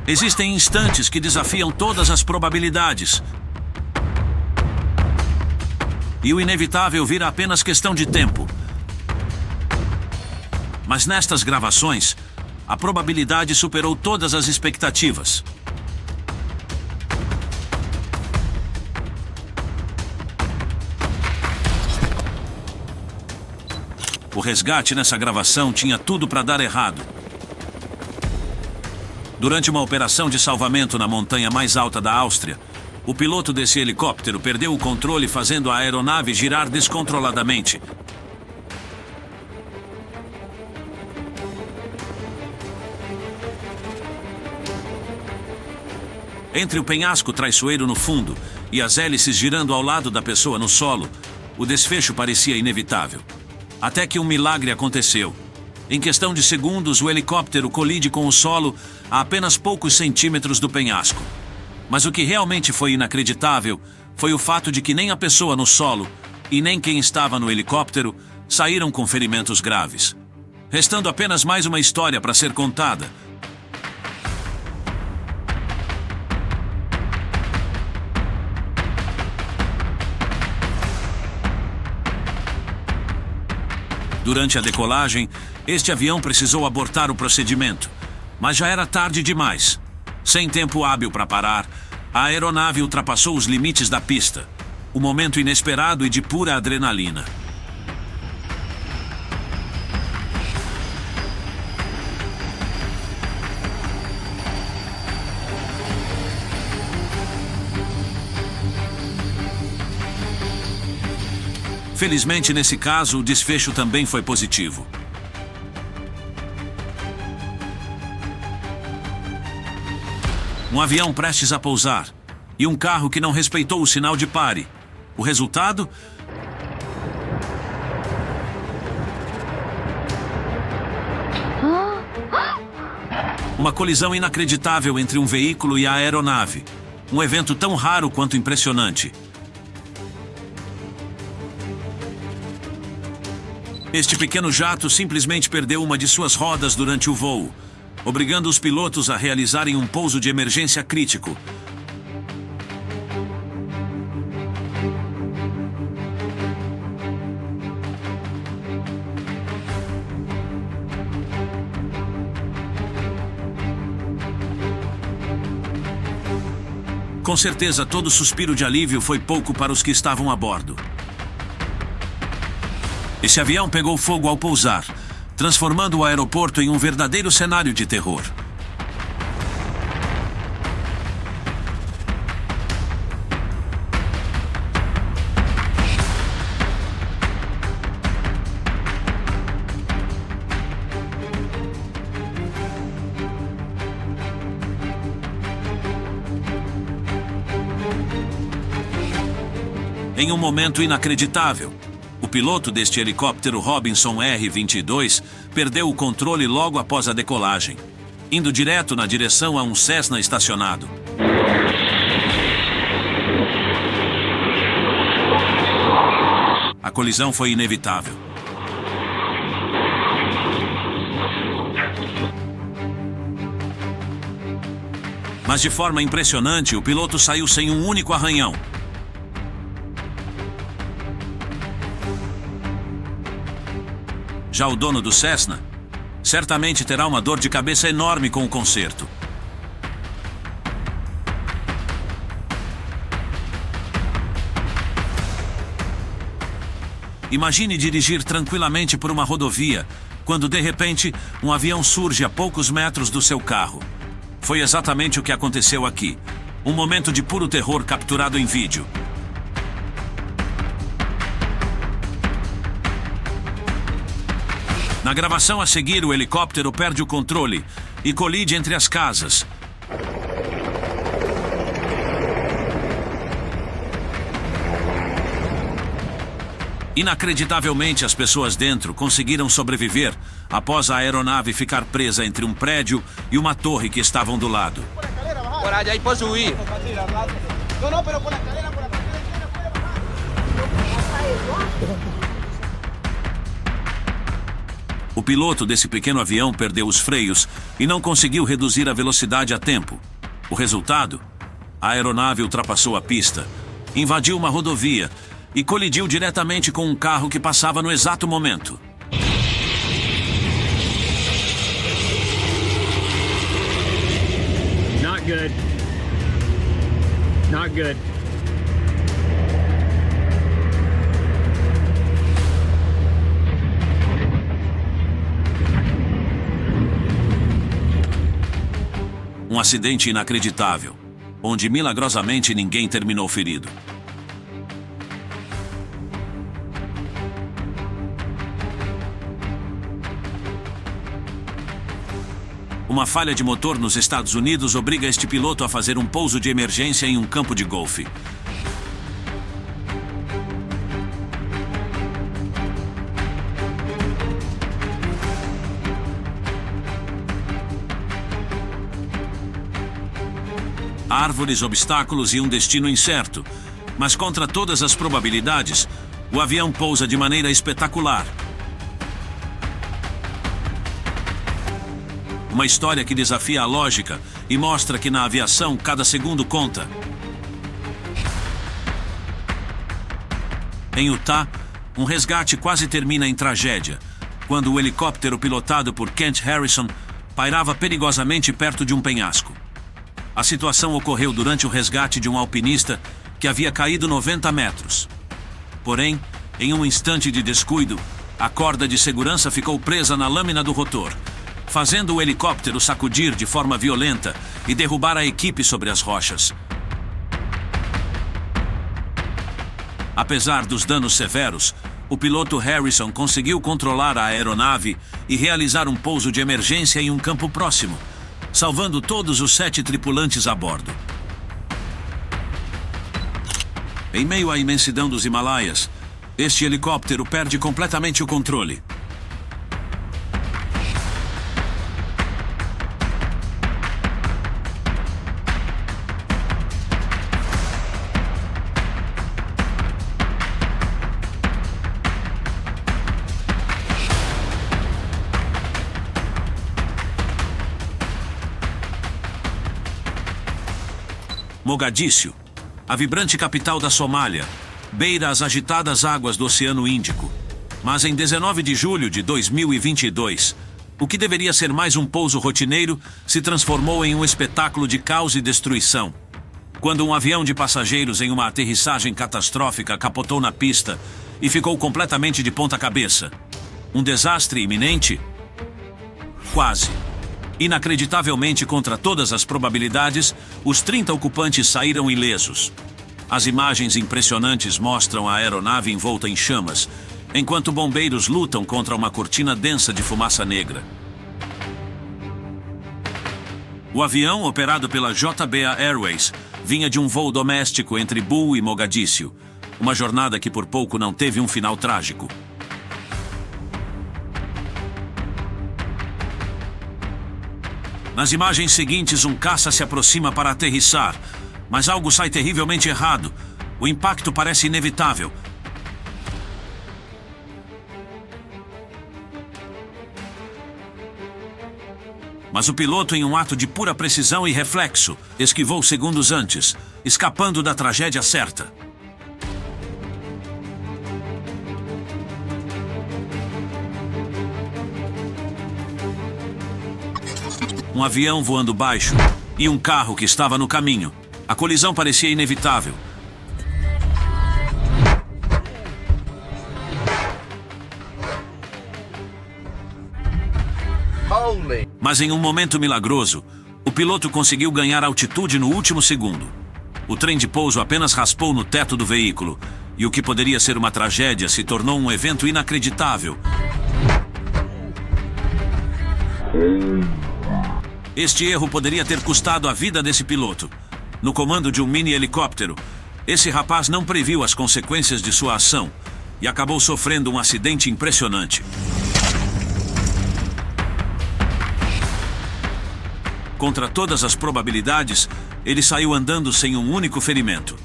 Existem instantes que desafiam todas as probabilidades. E o inevitável vira apenas questão de tempo. Mas nestas gravações, a probabilidade superou todas as expectativas. O resgate nessa gravação tinha tudo para dar errado. Durante uma operação de salvamento na montanha mais alta da Áustria, o piloto desse helicóptero perdeu o controle, fazendo a aeronave girar descontroladamente. Entre o penhasco traiçoeiro no fundo e as hélices girando ao lado da pessoa no solo, o desfecho parecia inevitável. Até que um milagre aconteceu. Em questão de segundos, o helicóptero colide com o solo a apenas poucos centímetros do penhasco. Mas o que realmente foi inacreditável foi o fato de que nem a pessoa no solo e nem quem estava no helicóptero saíram com ferimentos graves. Restando apenas mais uma história para ser contada. Durante a decolagem, este avião precisou abortar o procedimento, mas já era tarde demais. Sem tempo hábil para parar, a aeronave ultrapassou os limites da pista. Um momento inesperado e de pura adrenalina. Felizmente, nesse caso, o desfecho também foi positivo. Um avião prestes a pousar e um carro que não respeitou o sinal de pare. O resultado? Uma colisão inacreditável entre um veículo e a aeronave. Um evento tão raro quanto impressionante. Este pequeno jato simplesmente perdeu uma de suas rodas durante o voo, obrigando os pilotos a realizarem um pouso de emergência crítico. Com certeza, todo suspiro de alívio foi pouco para os que estavam a bordo. Esse avião pegou fogo ao pousar, transformando o aeroporto em um verdadeiro cenário de terror. Em um momento inacreditável, o piloto deste helicóptero Robinson R-22 perdeu o controle logo após a decolagem, indo direto na direção a um Cessna estacionado. A colisão foi inevitável. Mas de forma impressionante, o piloto saiu sem um único arranhão. Já o dono do Cessna certamente terá uma dor de cabeça enorme com o conserto. Imagine dirigir tranquilamente por uma rodovia, quando de repente um avião surge a poucos metros do seu carro. Foi exatamente o que aconteceu aqui. Um momento de puro terror capturado em vídeo. Na gravação a seguir, o helicóptero perde o controle e colide entre as casas. Inacreditavelmente, as pessoas dentro conseguiram sobreviver após a aeronave ficar presa entre um prédio e uma torre que estavam do lado. Por allá, aí pode subir. O piloto desse pequeno avião perdeu os freios e não conseguiu reduzir a velocidade a tempo. O resultado? A aeronave ultrapassou a pista, invadiu uma rodovia e colidiu diretamente com um carro que passava no exato momento. Not good. Not good. Um acidente inacreditável, onde milagrosamente ninguém terminou ferido. Uma falha de motor nos Estados Unidos obriga este piloto a fazer um pouso de emergência em um campo de golfe. Árvores, obstáculos e um destino incerto. Mas contra todas as probabilidades, o avião pousa de maneira espetacular. Uma história que desafia a lógica e mostra que na aviação cada segundo conta. Em Utah, um resgate quase termina em tragédia, quando o helicóptero pilotado por Kent Harrison pairava perigosamente perto de um penhasco. A situação ocorreu durante o resgate de um alpinista que havia caído 90 metros. Porém, em um instante de descuido, a corda de segurança ficou presa na lâmina do rotor, fazendo o helicóptero sacudir de forma violenta e derrubar a equipe sobre as rochas. Apesar dos danos severos, o piloto Harrison conseguiu controlar a aeronave e realizar um pouso de emergência em um campo próximo, salvando todos os 7 tripulantes a bordo. Em meio à imensidão dos Himalaias, este helicóptero perde completamente o controle. Mogadíscio, a vibrante capital da Somália, beira as agitadas águas do Oceano Índico. Mas em 19 de julho de 2022, o que deveria ser mais um pouso rotineiro se transformou em um espetáculo de caos e destruição. Quando um avião de passageiros em uma aterrissagem catastrófica capotou na pista e ficou completamente de ponta cabeça. Um desastre iminente? Quase. Inacreditavelmente, contra todas as probabilidades, os 30 ocupantes saíram ilesos. As imagens impressionantes mostram a aeronave envolta em chamas, enquanto bombeiros lutam contra uma cortina densa de fumaça negra. O avião, operado pela JBA Airways, vinha de um voo doméstico entre Bull e Mogadíscio, uma jornada que por pouco não teve um final trágico. Nas imagens seguintes, um caça se aproxima para aterrissar, mas algo sai terrivelmente errado. O impacto parece inevitável. Mas o piloto, em um ato de pura precisão e reflexo, esquivou segundos antes, escapando da tragédia certa. Um avião voando baixo e um carro que estava no caminho. A colisão parecia inevitável. Mas em um momento milagroso, o piloto conseguiu ganhar altitude no último segundo. O trem de pouso apenas raspou no teto do veículo, e o que poderia ser uma tragédia se tornou um evento inacreditável. Este erro poderia ter custado a vida desse piloto. No comando de um mini-helicóptero, esse rapaz não previu as consequências de sua ação e acabou sofrendo um acidente impressionante. Contra todas as probabilidades, ele saiu andando sem um único ferimento.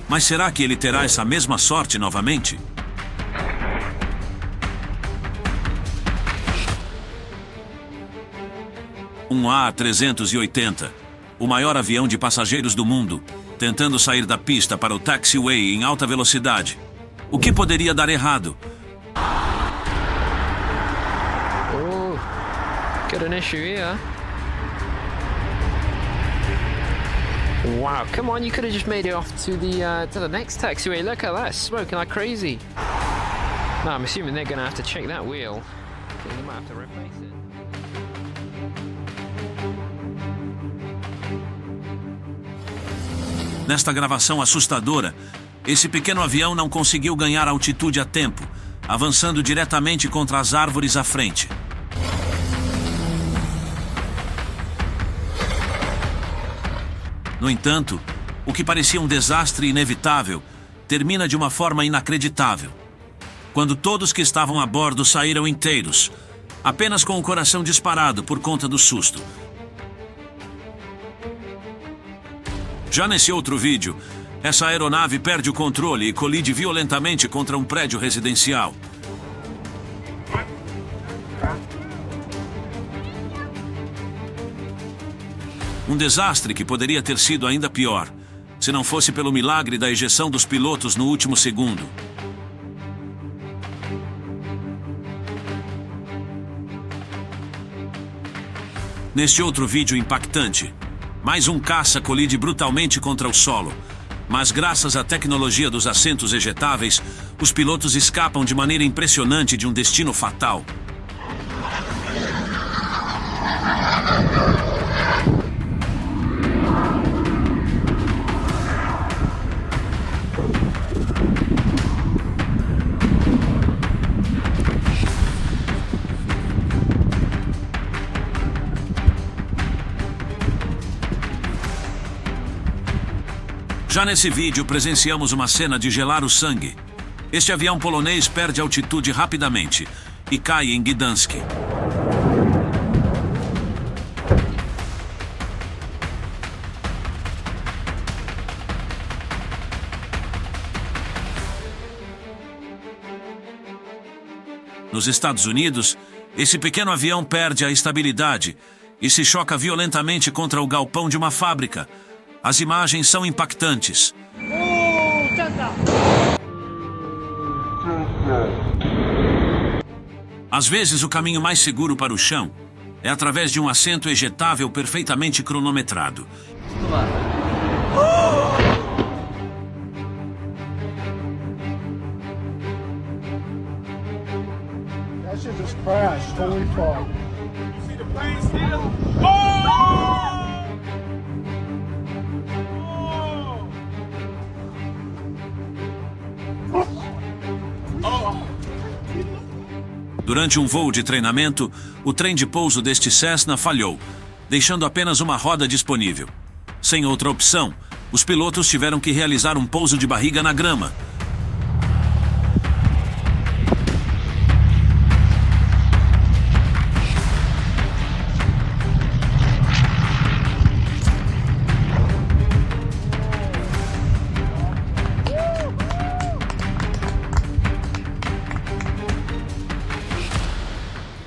Mas será que ele terá essa mesma sorte novamente? um A380, o maior avião de passageiros do mundo, tentando sair da pista para o taxiway em alta velocidade. O que poderia dar errado? Oh, got an issue here. Wow, come on, you could have just made it off to the next taxiway. Look at that, it's smoking like crazy. No, I'm assuming they're going to have to check that wheel. They might have to replace it. Nesta gravação assustadora, esse pequeno avião não conseguiu ganhar altitude a tempo, avançando diretamente contra as árvores à frente. No entanto, o que parecia um desastre inevitável termina de uma forma inacreditável. Quando todos que estavam a bordo saíram inteiros, apenas com o coração disparado por conta do susto. Já nesse outro vídeo, essa aeronave perde o controle e colide violentamente contra um prédio residencial. Um desastre que poderia ter sido ainda pior, se não fosse pelo milagre da ejeção dos pilotos no último segundo. Neste outro vídeo impactante, mais um caça colide brutalmente contra o solo, mas graças à tecnologia dos assentos ejetáveis, os pilotos escapam de maneira impressionante de um destino fatal. Já nesse vídeo presenciamos uma cena de gelar o sangue. Este avião polonês perde altitude rapidamente e cai em Gdansk. Nos Estados Unidos, esse pequeno avião perde a estabilidade e se choca violentamente contra o galpão de uma fábrica. As imagens são impactantes. Às vezes, o caminho mais seguro para o chão é através de um assento ejetável perfeitamente cronometrado. That shit just crashed. Holy fuck. You see the plane still? Oh! Durante um voo de treinamento, o trem de pouso deste Cessna falhou, deixando apenas uma roda disponível. Sem outra opção, os pilotos tiveram que realizar um pouso de barriga na grama.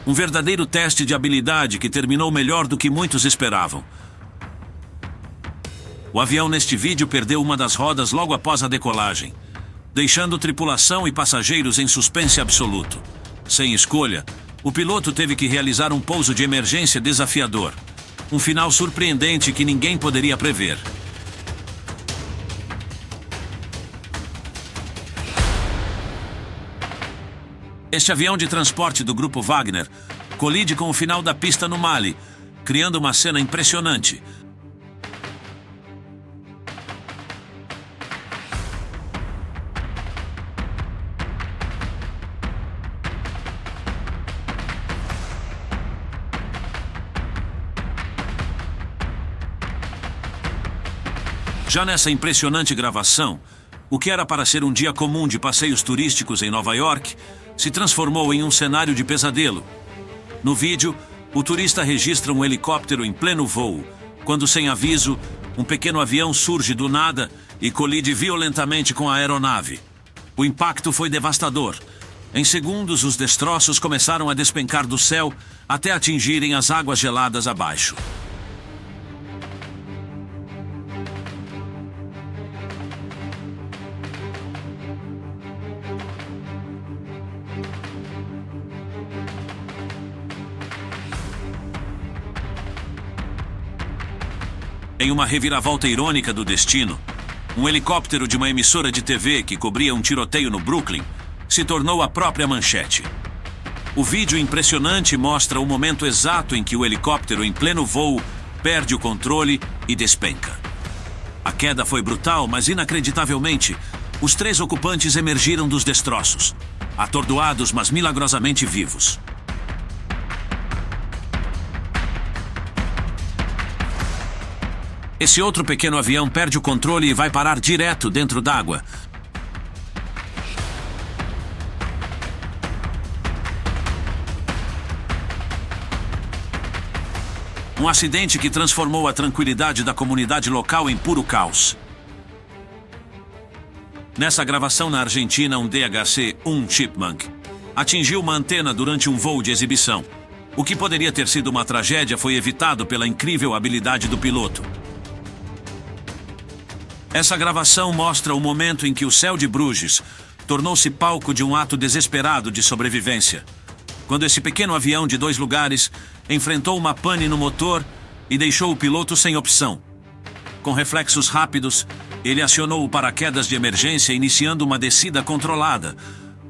Um verdadeiro teste de habilidade que terminou melhor do que muitos esperavam. O avião neste vídeo perdeu uma das rodas logo após a decolagem, deixando tripulação e passageiros em suspense absoluto. Sem escolha, o piloto teve que realizar um pouso de emergência desafiador. Um final surpreendente que ninguém poderia prever. Este avião de transporte do Grupo Wagner colide com o final da pista no Mali, criando uma cena impressionante. Já nessa impressionante gravação, o que era para ser um dia comum de passeios turísticos em Nova York se transformou em um cenário de pesadelo. No vídeo, o turista registra um helicóptero em pleno voo, quando, sem aviso, um pequeno avião surge do nada e colide violentamente com a aeronave. O impacto foi devastador, Em segundos, os destroços começaram a despencar do céu até atingirem as águas geladas abaixo. Em uma reviravolta irônica do destino, um helicóptero de uma emissora de TV que cobria um tiroteio no Brooklyn se tornou a própria manchete. O vídeo impressionante mostra o momento exato em que o helicóptero, em pleno voo, perde o controle e despenca. A queda foi brutal, mas inacreditavelmente, os 3 ocupantes emergiram dos destroços, atordoados, mas milagrosamente vivos. Esse outro pequeno avião perde o controle e vai parar direto dentro d'água. Um acidente que transformou a tranquilidade da comunidade local em puro caos. Nessa gravação na Argentina, um DHC-1 Chipmunk atingiu uma antena durante um voo de exibição. O que poderia ter sido uma tragédia foi evitado pela incrível habilidade do piloto. Essa gravação mostra o momento em que o céu de Bruges tornou-se palco de um ato desesperado de sobrevivência, quando esse pequeno avião de 2 lugares enfrentou uma pane no motor e deixou o piloto sem opção. Com reflexos rápidos, ele acionou o paraquedas de emergência, iniciando uma descida controlada.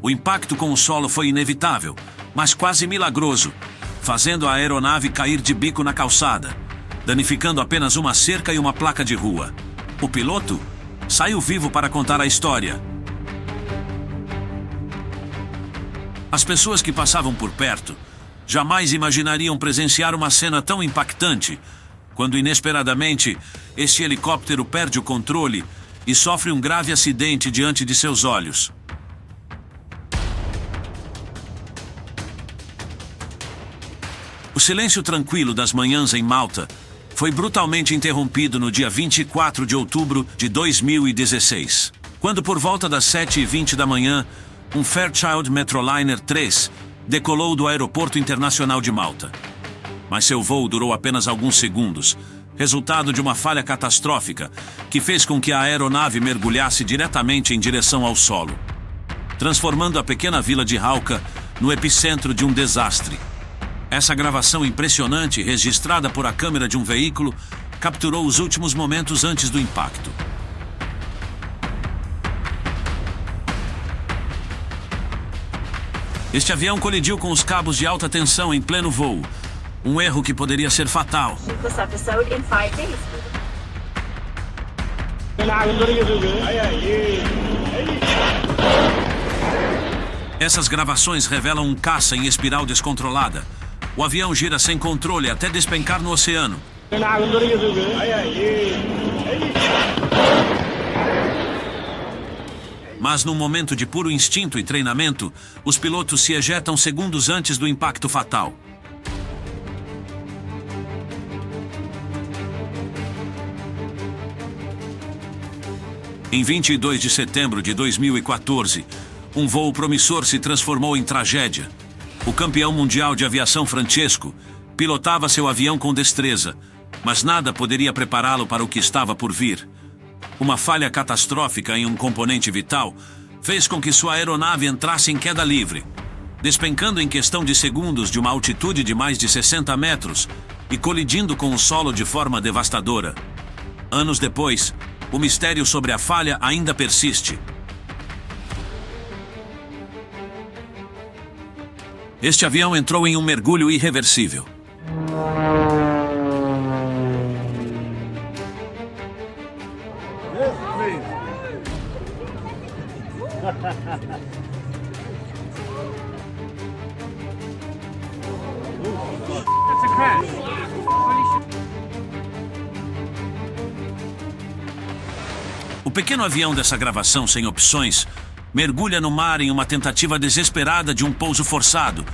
O impacto com o solo foi inevitável, mas quase milagroso, fazendo a aeronave cair de bico na calçada, danificando apenas uma cerca e uma placa de rua. O piloto saiu vivo para contar a história. As pessoas que passavam por perto jamais imaginariam presenciar uma cena tão impactante, quando inesperadamente este helicóptero perde o controle e sofre um grave acidente diante de seus olhos. O silêncio tranquilo das manhãs em Malta foi brutalmente interrompido no dia 24 de outubro de 2016, quando por volta das 7h20 da manhã, um Fairchild Metroliner 3 decolou do Aeroporto Internacional de Malta. Mas seu voo durou apenas alguns segundos, resultado de uma falha catastrófica que fez com que a aeronave mergulhasse diretamente em direção ao solo, transformando a pequena vila de Rauca no epicentro de um desastre. Essa gravação impressionante, registrada por a câmera de um veículo, capturou os últimos momentos antes do impacto. Este avião colidiu com os cabos de alta tensão em pleno voo, um erro que poderia ser fatal. This episode in 5 days. Essas gravações revelam um caça em espiral descontrolada. O avião gira sem controle até despencar no oceano. Mas num momento de puro instinto e treinamento, os pilotos se ejetam segundos antes do impacto fatal. Em 22 de setembro de 2014, um voo promissor se transformou em tragédia. O campeão mundial de aviação Francesco pilotava seu avião com destreza, mas nada poderia prepará-lo para o que estava por vir. Uma falha catastrófica em um componente vital fez com que sua aeronave entrasse em queda livre, despencando em questão de segundos de uma altitude de mais de 60 metros e colidindo com o solo de forma devastadora. Anos depois, o mistério sobre a falha ainda persiste. Este avião entrou em um mergulho irreversível. That's a crash. O pequeno avião dessa gravação sem opções mergulha no mar em uma tentativa desesperada de um pouso forçado.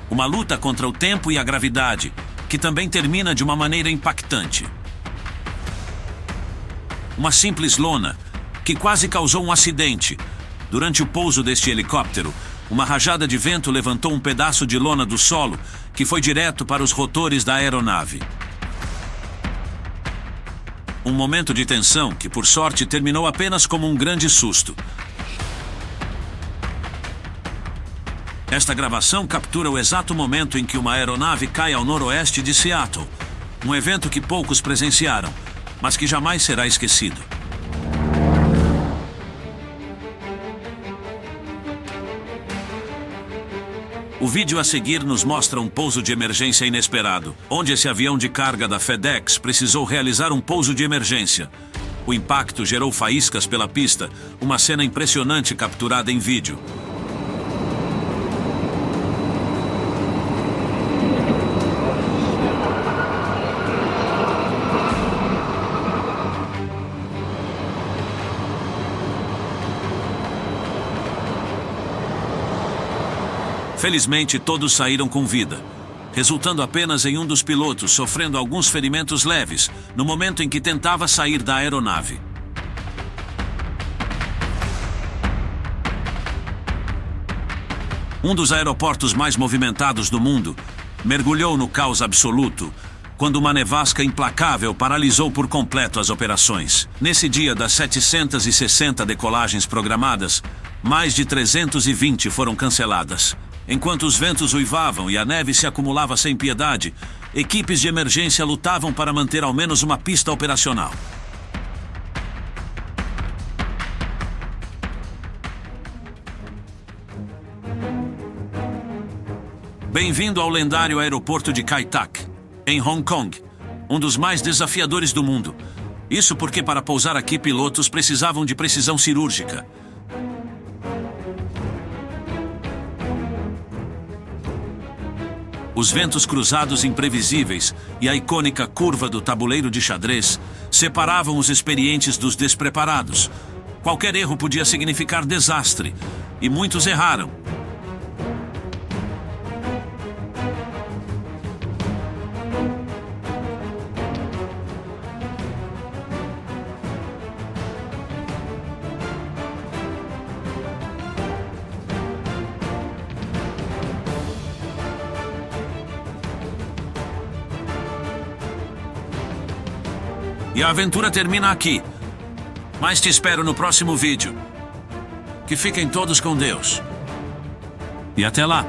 Uma luta contra o tempo e a gravidade, que também termina de uma maneira impactante. uma simples lona, que quase causou um acidente. Durante o pouso deste helicóptero, uma rajada de vento levantou um pedaço de lona do solo que foi direto para os rotores da aeronave. Um momento de tensão que, por sorte, terminou apenas como um grande susto. Esta gravação captura o exato momento em que uma aeronave cai ao noroeste de Seattle. Um evento que poucos presenciaram, mas que jamais será esquecido. O vídeo a seguir nos mostra um pouso de emergência inesperado, onde esse avião de carga da FedEx precisou realizar um pouso de emergência. O impacto gerou faíscas pela pista, uma cena impressionante capturada em vídeo. Felizmente, todos saíram com vida, resultando apenas em um dos pilotos sofrendo alguns ferimentos leves no momento em que tentava sair da aeronave. Um dos aeroportos mais movimentados do mundo mergulhou no caos absoluto quando uma nevasca implacável paralisou por completo as operações. Nesse dia das 760 decolagens programadas, mais de 320 foram canceladas. Enquanto os ventos uivavam e a neve se acumulava sem piedade, equipes de emergência lutavam para manter ao menos uma pista operacional. Bem-vindo ao lendário aeroporto de Kai Tak, em Hong Kong, um dos mais desafiadores do mundo. Isso porque para pousar aqui pilotos precisavam de precisão cirúrgica. Os ventos cruzados imprevisíveis e a icônica curva do tabuleiro de xadrez separavam os experientes dos despreparados. Qualquer erro podia significar desastre, e muitos erraram. E a aventura termina aqui. Mas te espero no próximo vídeo. Que fiquem todos com Deus. E até lá.